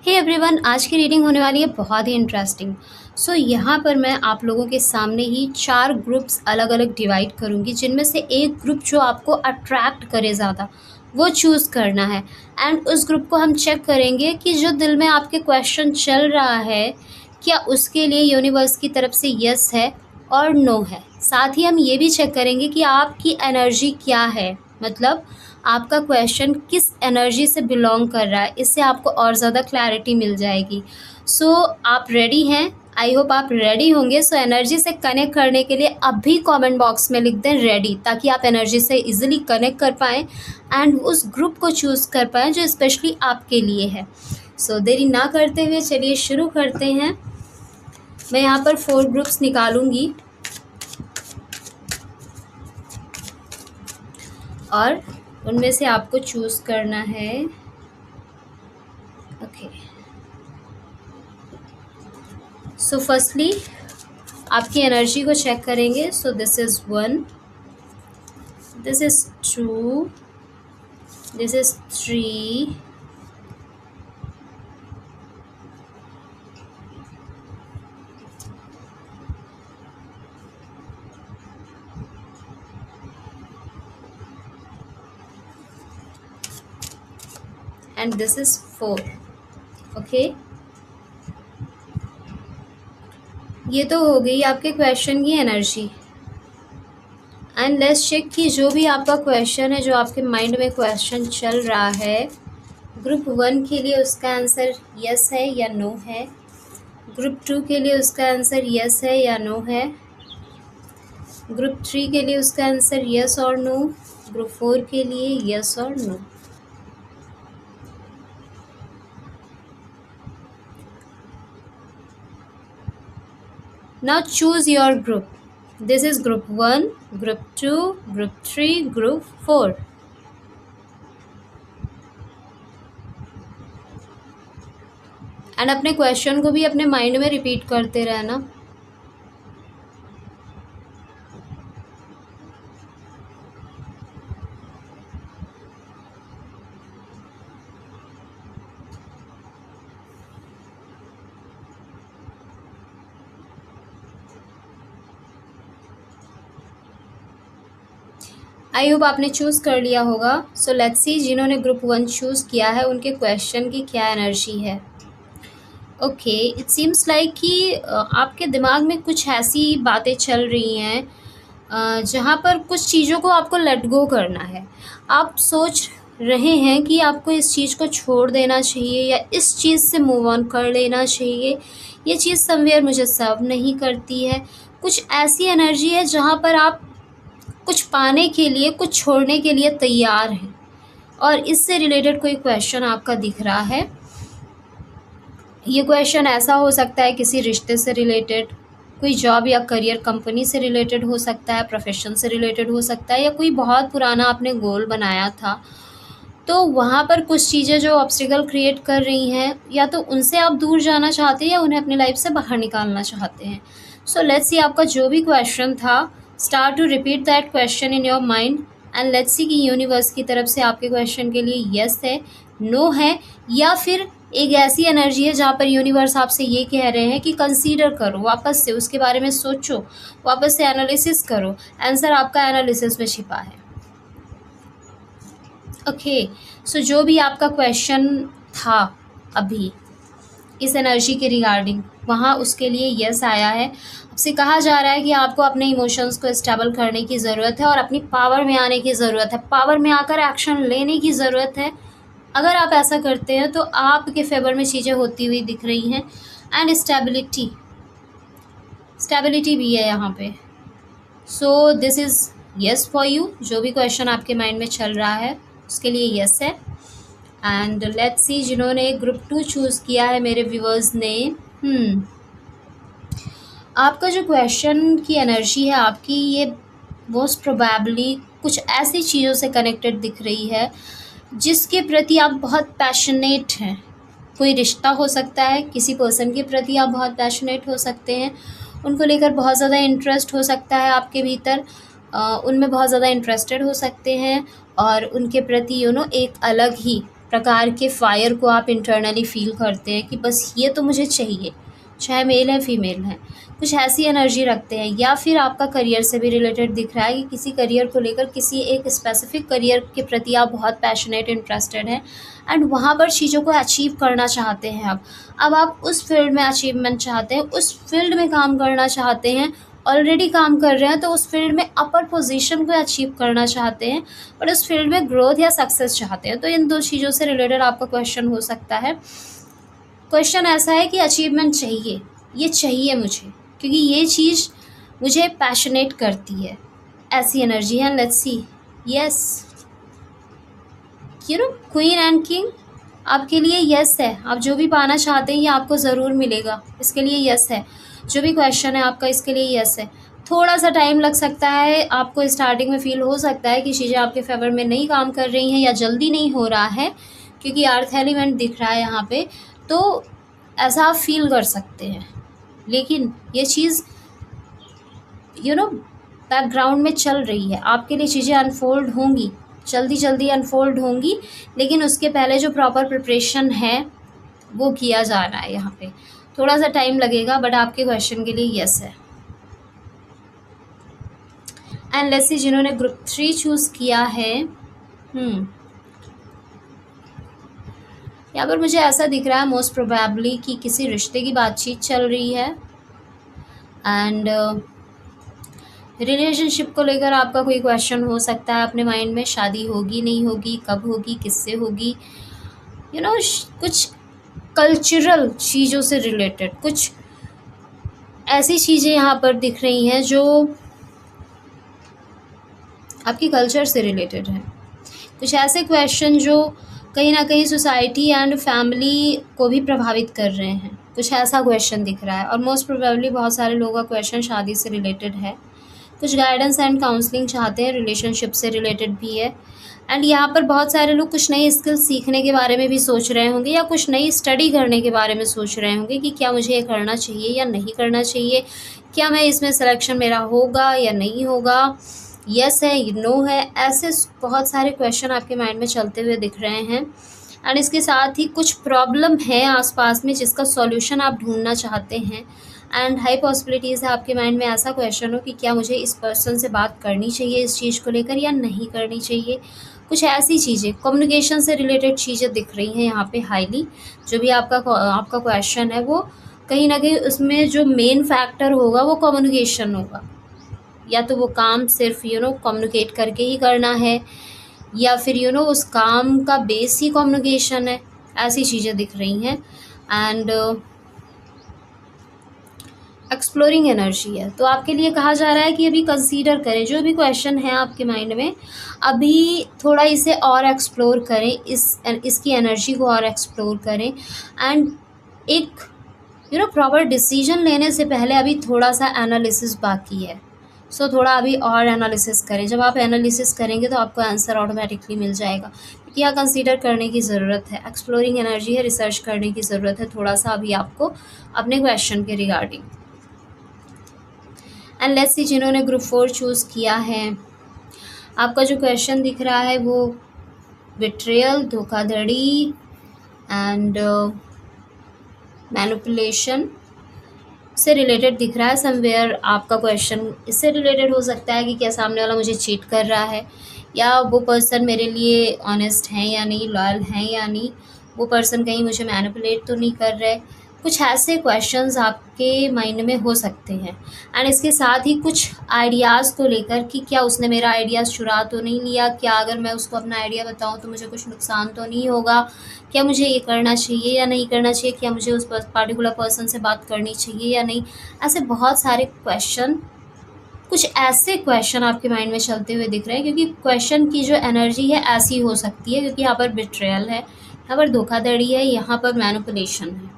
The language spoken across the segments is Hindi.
हे एवरीवन, आज की रीडिंग होने वाली है बहुत ही इंटरेस्टिंग। यहाँ पर मैं आप लोगों के सामने ही 4 ग्रुप्स अलग अलग डिवाइड करूँगी, जिनमें से एक ग्रुप जो आपको अट्रैक्ट करे ज़्यादा वो चूज़ करना है। एंड उस ग्रुप को हम चेक करेंगे कि जो दिल में आपके क्वेश्चन चल रहा है, क्या उसके लिए यूनिवर्स की तरफ से यस है और नो है। साथ ही हम ये भी चेक करेंगे कि आपकी एनर्जी क्या है, मतलब आपका क्वेश्चन किस एनर्जी से बिलोंग कर रहा है। इससे आपको और ज़्यादा क्लैरिटी मिल जाएगी। आप रेडी हैं? आई होप आप रेडी होंगे। एनर्जी से कनेक्ट करने के लिए अभी कमेंट बॉक्स में लिख दें रेडी, ताकि आप एनर्जी से इजीली कनेक्ट कर पाएँ एंड उस ग्रुप को चूज़ कर पाएँ जो स्पेशली आपके लिए है। देरी ना करते हुए चलिए शुरू करते हैं। मैं यहाँ पर 4 ग्रुप्स निकालूंगी और उनमें से आपको चूज़ करना है। ओके, फर्स्टली आपकी एनर्जी को चेक करेंगे। This is 1, this is 2, this is 3, and this is 4। Okay, ये तो हो गई आपके क्वेश्चन की एनर्जी। एंड लेट्स चेक कि जो भी आपका क्वेश्चन है, जो आपके माइंड में क्वेश्चन चल रहा है, ग्रुप 1 के लिए उसका आंसर यस है या नो है। ग्रुप 2 के लिए उसका आंसर यस है या नो है। ग्रुप 3 के लिए उसका आंसर यस और नो। ग्रुप 4 के लिए यस और no. Now choose your group. This is group 1, group 2, group 3, group 4. And अपने क्वेश्चन को भी अपने माइंड में रिपीट करते रहना। आई होप आपने चूज़ कर लिया होगा। लेट्स सी, जिन्होंने ग्रुप 1 चूज़ किया है उनके क्वेश्चन की क्या एनर्जी है। ओके, इट सीम्स लाइक कि आपके दिमाग में कुछ ऐसी बातें चल रही हैं जहाँ पर कुछ चीज़ों को आपको लेट गो करना है। आप सोच रहे हैं कि आपको इस चीज़ को छोड़ देना चाहिए या इस चीज़ से मूव ऑन कर लेना चाहिए। ये चीज़ समवेयर मुझे सर्व नहीं करती है। कुछ ऐसी एनर्जी है जहाँ पर आप कुछ पाने के लिए, कुछ छोड़ने के लिए तैयार हैं, और इससे रिलेटेड कोई क्वेश्चन आपका दिख रहा है। ये क्वेश्चन ऐसा हो सकता है किसी रिश्ते से रिलेटेड, कोई जॉब या करियर कंपनी से रिलेटेड हो सकता है, प्रोफेशन से रिलेटेड हो सकता है, या कोई बहुत पुराना आपने गोल बनाया था तो वहाँ पर कुछ चीज़ें जो ऑब्स्टिकल क्रिएट कर रही हैं, या तो उनसे आप दूर जाना चाहते हैं या उन्हें अपनी लाइफ से बाहर निकालना चाहते हैं। लेट्स सी, आपका जो भी क्वेश्चन था, start to repeat that question in your mind and let's see कि यूनिवर्स की तरफ से आपके क्वेश्चन के लिए यस है, नो है, या फिर एक ऐसी एनर्जी है जहाँ पर यूनिवर्स आपसे ये कह रहे हैं कि कंसीडर करो, वापस से उसके बारे में सोचो, वापस से एनालिसिस करो। आंसर आपका एनालिसिस में छिपा है। ओके, जो भी आपका क्वेश्चन था अभी इस एनर्जी के रिगार्डिंग, वहाँ उसके लिए यस आया है। आपसे कहा जा रहा है कि आपको अपने इमोशंस को स्टेबल करने की ज़रूरत है और अपनी पावर में आने की ज़रूरत है, पावर में आकर एक्शन लेने की ज़रूरत है। अगर आप ऐसा करते हैं तो आपके फेवर में चीज़ें होती हुई दिख रही हैं। एंड स्टेबिलिटी भी है यहाँ पे। This is yes for you. जो भी क्वेश्चन आपके माइंड में चल रहा है उसके लिए यस है। एंड लेट्स सी, जिन्होंने ग्रुप 2 चूज़ किया है मेरे व्यूअर्स ने, आपका जो क्वेश्चन की एनर्जी है आपकी, ये मोस्ट प्रोबेबली कुछ ऐसी चीज़ों से कनेक्टेड दिख रही है जिसके प्रति आप बहुत पैशनेट हैं। कोई रिश्ता हो सकता है, किसी पर्सन के प्रति आप बहुत पैशनेट हो सकते हैं, उनको लेकर बहुत ज़्यादा इंटरेस्ट हो सकता है आपके भीतर, उनमें बहुत ज़्यादा इंटरेस्टेड हो सकते हैं और उनके प्रति एक अलग ही प्रकार के फायर को आप इंटरनली फील करते हैं कि बस ये तो मुझे चाहिए, चाहे मेल है फीमेल है, कुछ ऐसी एनर्जी रखते हैं। या फिर आपका करियर से भी रिलेटेड दिख रहा है कि किसी करियर को लेकर, किसी एक स्पेसिफिक करियर के प्रति आप बहुत पैशनेट इंटरेस्टेड हैं एंड वहाँ पर चीज़ों को अचीव करना चाहते हैं। अब आप उस फील्ड में अचीवमेंट चाहते हैं, उस फील्ड में काम करना चाहते हैं, ऑलरेडी काम कर रहे हैं तो उस फील्ड में अपर पोजीशन को अचीव करना चाहते हैं और उस फील्ड में ग्रोथ या सक्सेस चाहते हैं। तो इन दो चीज़ों से रिलेटेड आपका क्वेश्चन हो सकता है। क्वेश्चन ऐसा है कि अचीवमेंट चाहिए, ये चाहिए मुझे, क्योंकि ये चीज़ मुझे पैशनेट करती है, ऐसी एनर्जी है। Let's see, yes, queen and king आपके लिए यस है। आप जो भी पाना चाहते हैं ये आपको ज़रूर मिलेगा, इसके लिए यस है। जो भी क्वेश्चन है आपका, इसके लिए यस है। थोड़ा सा टाइम लग सकता है, आपको स्टार्टिंग में फील हो सकता है कि चीज़ें आपके फेवर में नहीं काम कर रही हैं या जल्दी नहीं हो रहा है, क्योंकि अर्थ एलिमेंट दिख रहा है यहाँ पे, तो ऐसा आप फील कर सकते हैं। लेकिन ये चीज़ बैकग्राउंड में चल रही है, आपके लिए चीज़ें अनफोल्ड होंगी, जल्दी जल्दी अनफोल्ड होंगी, लेकिन उसके पहले जो प्रॉपर प्रिपरेशन है वो किया जा रहा है। यहाँ पे थोड़ा सा टाइम लगेगा, बट आपके क्वेश्चन के लिए यस है। एंड लेट्स सी, जिन्होंने ग्रुप 3 चूज़ किया है, यहाँ पर मुझे ऐसा दिख रहा है मोस्ट प्रोबेबली कि किसी रिश्ते की बातचीत चल रही है एंड रिलेशनशिप को लेकर आपका कोई क्वेश्चन हो सकता है अपने माइंड में। शादी होगी, नहीं होगी, कब होगी, किससे होगी, कुछ कल्चरल चीज़ों से रिलेटेड कुछ ऐसी चीज़ें यहाँ पर दिख रही हैं जो आपकी कल्चर से रिलेटेड है। कुछ ऐसे क्वेश्चन जो कहीं ना कहीं सोसाइटी एंड फैमिली को भी प्रभावित कर रहे हैं, कुछ ऐसा क्वेश्चन दिख रहा है। और मोस्ट प्रोबेबली बहुत सारे लोगों का क्वेश्चन शादी से रिलेटेड है। कुछ गाइडेंस एंड काउंसलिंग चाहते हैं, रिलेशनशिप से रिलेटेड भी है। एंड यहाँ पर बहुत सारे लोग कुछ नई स्किल्स सीखने के बारे में भी सोच रहे होंगे या कुछ नई स्टडी करने के बारे में सोच रहे होंगे कि क्या मुझे ये करना चाहिए या नहीं करना चाहिए, क्या मैं इसमें सिलेक्शन मेरा होगा या नहीं होगा, यस है, नो है। ऐसे बहुत सारे क्वेश्चन आपके माइंड में चलते हुए दिख रहे हैं। एंड इसके साथ ही कुछ प्रॉब्लम है आसपास में जिसका सॉल्यूशन आप ढूंढना चाहते हैं। एंड हाई पॉसिबिलिटीज़ है आपके माइंड में ऐसा क्वेश्चन हो कि क्या मुझे इस पर्सन से बात करनी चाहिए इस चीज़ को लेकर या नहीं करनी चाहिए। कुछ ऐसी चीज़ें कम्युनिकेशन से रिलेटेड चीज़ें दिख रही हैं यहाँ पे हाईली। जो भी आपका क्वेश्चन है वो कहीं ना कहीं उसमें जो मेन फैक्टर होगा वो कम्युनिकेशन होगा। या तो वो काम सिर्फ कम्युनिकेट करके ही करना है या फिर उस काम का बेस ही कम्युनिकेशन है। ऐसी चीज़ें दिख रही हैं। एंड एक्सप्लोरिंग एनर्जी है, तो आपके लिए कहा जा रहा है कि अभी कंसीडर करें जो भी क्वेश्चन है आपके माइंड में, अभी थोड़ा इसे और एक्सप्लोर करें, इसकी एनर्जी को और एक्सप्लोर करें। एंड एक प्रॉपर डिसीजन लेने से पहले अभी थोड़ा सा एनालिसिस बाकी है। सो थोड़ा अभी और एनालिसिस करें। जब आप एनालिसिस करेंगे तो आपको आंसर ऑटोमेटिकली मिल जाएगा, क्योंकि यहाँ कंसीडर करने की ज़रूरत है। एक्सप्लोरिंग एनर्जी है, रिसर्च करने की ज़रूरत है थोड़ा सा अभी आपको अपने क्वेश्चन के रिगार्डिंग। एंड लेट्स सी, जिन्होंने ग्रुप 4 चूज़ किया है, आपका जो क्वेश्चन दिख रहा है वो बिट्रेयल, धोखाधड़ी एंड मैनिपुलेशन से रिलेटेड दिख रहा है। समवेयर आपका क्वेश्चन इससे रिलेटेड हो सकता है कि क्या सामने वाला मुझे चीट कर रहा है, या वो पर्सन मेरे लिए ऑनेस्ट है या नहीं, लॉयल है या नहीं, वो पर्सन कहीं मुझे मैनिपुलेट तो नहीं कर रहे। कुछ ऐसे क्वेश्चंस आपके माइंड में हो सकते हैं। एंड इसके साथ ही कुछ आइडियाज़ को लेकर कि क्या उसने मेरा आइडियाज़ चुरा तो नहीं लिया, क्या अगर मैं उसको अपना आइडिया बताऊं तो मुझे कुछ नुकसान तो नहीं होगा, क्या मुझे ये करना चाहिए या नहीं करना चाहिए, क्या मुझे उस पार्टिकुलर पर्सन से बात करनी चाहिए या नहीं। ऐसे बहुत सारे क्वेश्चन, कुछ ऐसे क्वेश्चन आपके माइंड में चलते हुए दिख रहे हैं, क्योंकि क्वेश्चन की जो एनर्जी है ऐसी हो सकती है, क्योंकि यहाँ पर बिट्रेयल है, यहाँ पर धोखाधड़ी है, यहाँ पर मैनिपुलेशन है।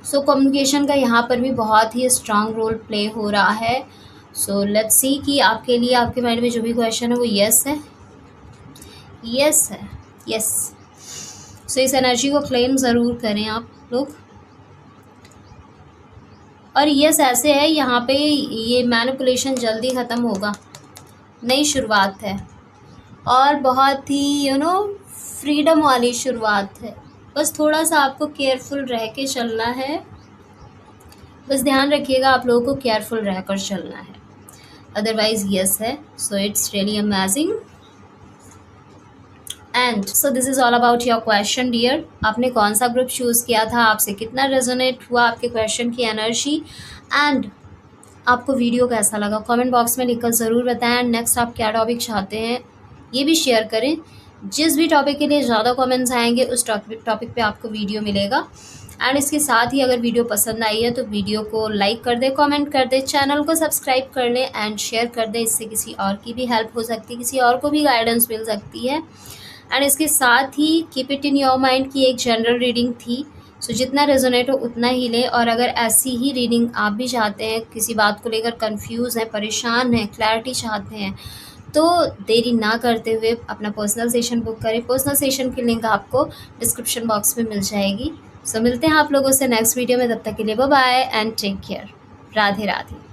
सो कम्युनिकेशन का यहाँ पर भी बहुत ही स्ट्रांग रोल प्ले हो रहा है। सो लेट्स सी कि आपके लिए आपके माइंड में जो भी क्वेश्चन है वो यस है, यस है, यस। सो इस एनर्जी को क्लेम ज़रूर करें आप लोग। और यस ऐसे है, यहाँ पे ये मैनिपुलेशन जल्दी ख़त्म होगा, नई शुरुआत है और बहुत ही फ्रीडम वाली शुरुआत है। बस थोड़ा सा आपको केयरफुल रह के चलना है। बस ध्यान रखिएगा, आप लोगों को केयरफुल रहकर चलना है, अदरवाइज यस है। So it's really amazing and so this is all about your question dear. आपने कौन सा ग्रुप चूज़ किया था, आपसे कितना रेजोनेट हुआ आपके क्वेश्चन की एनर्जी, एंड आपको वीडियो कैसा लगा कमेंट बॉक्स में लिखकर ज़रूर बताएं। एंड नेक्स्ट आप क्या टॉपिक चाहते हैं ये भी शेयर करें। जिस भी टॉपिक के लिए ज़्यादा कमेंट्स आएंगे उस टॉपिक पे आपको वीडियो मिलेगा। एंड इसके साथ ही अगर वीडियो पसंद आई है तो वीडियो को लाइक कर दें, कमेंट कर दें, चैनल को सब्सक्राइब कर लें एंड शेयर कर दें। इससे किसी और की भी हेल्प हो सकती है, किसी और को भी गाइडेंस मिल सकती है। एंड इसके साथ ही keep it in your mind की एक जनरल रीडिंग थी, सो जितना रेजोनेट हो उतना ही लें। और अगर ऐसी ही रीडिंग आप भी चाहते हैं, किसी बात को लेकर कंफ्यूज हैं, परेशान हैं, क्लैरिटी चाहते हैं, तो देरी ना करते हुए अपना पर्सनल सेशन बुक करें। पर्सनल सेशन की लिंक आपको डिस्क्रिप्शन बॉक्स में मिल जाएगी। सो मिलते हैं आप लोगों से नेक्स्ट वीडियो में, तब तक के लिए bye bye and take care. Radhe Radhe.